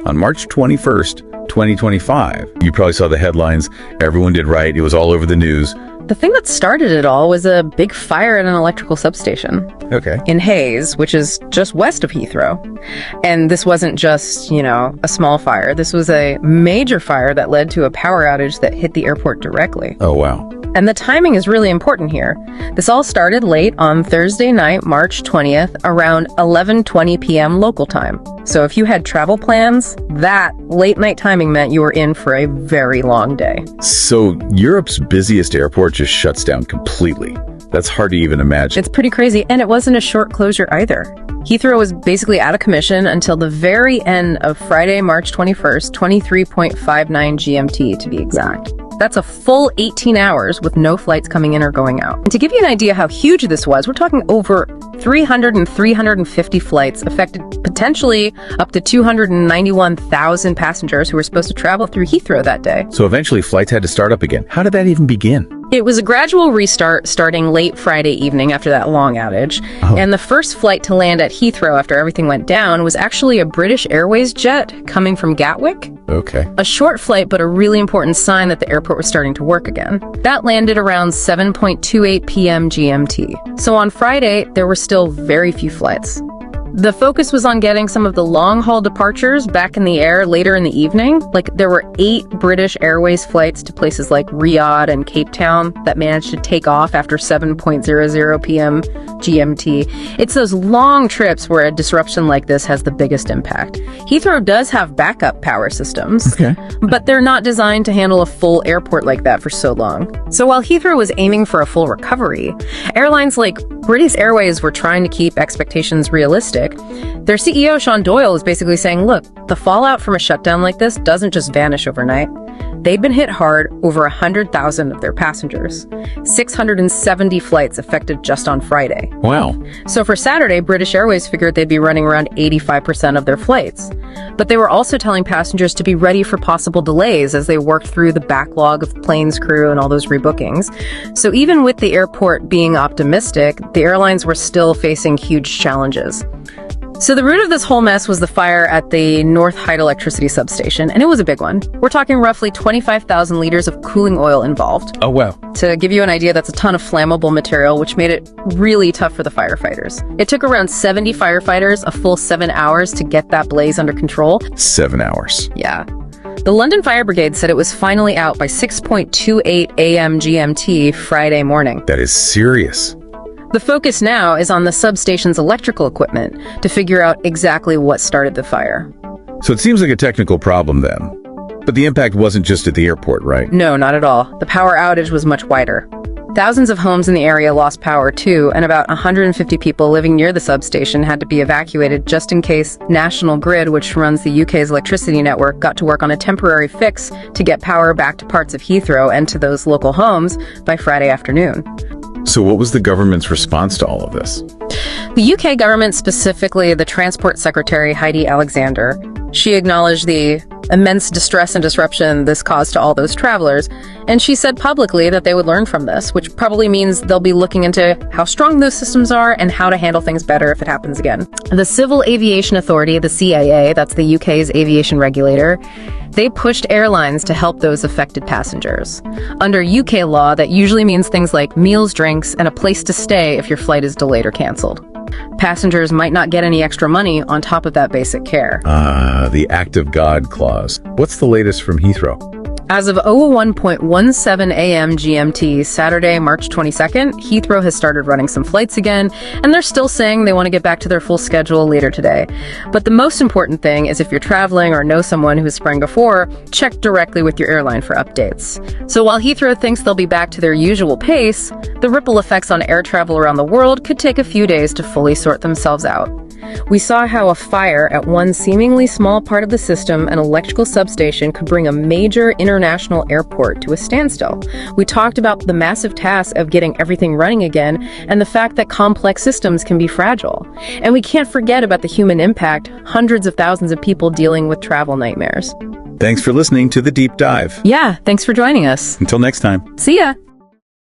On March 21st, 2025, you probably saw the headlines. Everyone did right. It was all over the news. The thing that started it all was a big fire at an electrical substation. Okay. In Hayes, which is just west of Heathrow. And this wasn't just, a small fire. This was a major fire that led to a power outage that hit the airport directly. Oh, wow. And the timing is really important here. This all started late on Thursday night, March 20th, around 11:20 p.m. local time. So if you had travel plans, that late night timing meant you were in for a very long day. So Europe's busiest airport just shuts down completely. That's hard to even imagine. It's pretty crazy, and it wasn't a short closure either. Heathrow was basically out of commission until the very end of Friday, March 21st, 23:59 GMT to be exact. That's a full 18 hours with no flights coming in or going out. And to give you an idea how huge this was, we're talking over 300 and 350 flights affected potentially up to 291,000 passengers who were supposed to travel through Heathrow that day. So eventually flights had to start up again. How did that even begin? It was a gradual restart starting late Friday evening after that long outage. And the first flight to land at Heathrow after everything went down was actually a British Airways jet coming from Gatwick. Okay. A short flight, but a really important sign that the airport was starting to work again. That landed around 7:28 p.m. GMT. So on Friday, there were still very few flights. The focus was on getting some of the long-haul departures back in the air later in the evening. Like, there were 8 British Airways flights to places like Riyadh and Cape Town that managed to take off after 7:00 p.m. GMT. It's those long trips where a disruption like this has the biggest impact. Heathrow does have backup power systems, but they're not designed to handle a full airport like that for so long. So while Heathrow was aiming for a full recovery, airlines like British Airways were trying to keep expectations realistic. Their CEO, Sean Doyle, is basically saying, look, the fallout from a shutdown like this doesn't just vanish overnight. They've been hit hard, over 100,000 of their passengers. 670 flights affected just on Friday. Wow. So for Saturday, British Airways figured they'd be running around 85% of their flights. But they were also telling passengers to be ready for possible delays as they worked through the backlog of planes crew and all those rebookings. So even with the airport being optimistic, the airlines were still facing huge challenges. So the root of this whole mess was the fire at the North Hyde electricity substation, and it was a big one. We're talking roughly 25,000 liters of cooling oil involved. Oh, wow. To give you an idea, that's a ton of flammable material, which made it really tough for the firefighters. It took around 70 firefighters a full 7 hours to get that blaze under control. 7 hours. Yeah. The London Fire Brigade said it was finally out by 6:28 a.m. GMT Friday morning. That is serious. The focus now is on the substation's electrical equipment to figure out exactly what started the fire. So it seems like a technical problem then. But the impact wasn't just at the airport, right? No, not at all. The power outage was much wider. Thousands of homes in the area lost power too, and about 150 people living near the substation had to be evacuated just in case National Grid, which runs the UK's electricity network, got to work on a temporary fix to get power back to parts of Heathrow and to those local homes by Friday afternoon. So what was the government's response to all of this? The UK government, specifically the Transport Secretary Heidi Alexander, she acknowledged the immense distress and disruption this caused to all those travelers, and she said publicly that they would learn from this, which probably means they'll be looking into how strong those systems are and how to handle things better if it happens again. The Civil Aviation Authority, the CAA, that's the UK's aviation regulator, they pushed airlines to help those affected passengers. Under UK law, that usually means things like meals, drinks, and a place to stay if your flight is delayed or canceled. Passengers might not get any extra money on top of that basic care. The act of God clause. What's the latest from Heathrow? As of 01:17 a.m. GMT, Saturday, March 22nd, Heathrow has started running some flights again, and they're still saying they want to get back to their full schedule later today. But the most important thing is if you're traveling or know someone who's sprung before, check directly with your airline for updates. So while Heathrow thinks they'll be back to their usual pace, the ripple effects on air travel around the world could take a few days to fully sort themselves out. We saw how a fire at one seemingly small part of the system, an electrical substation, could bring a major international airport to a standstill. We talked about the massive task of getting everything running again and the fact that complex systems can be fragile. And we can't forget about the human impact, hundreds of thousands of people dealing with travel nightmares. Thanks for listening to The Deep Dive. Yeah, thanks for joining us. Until next time. See ya!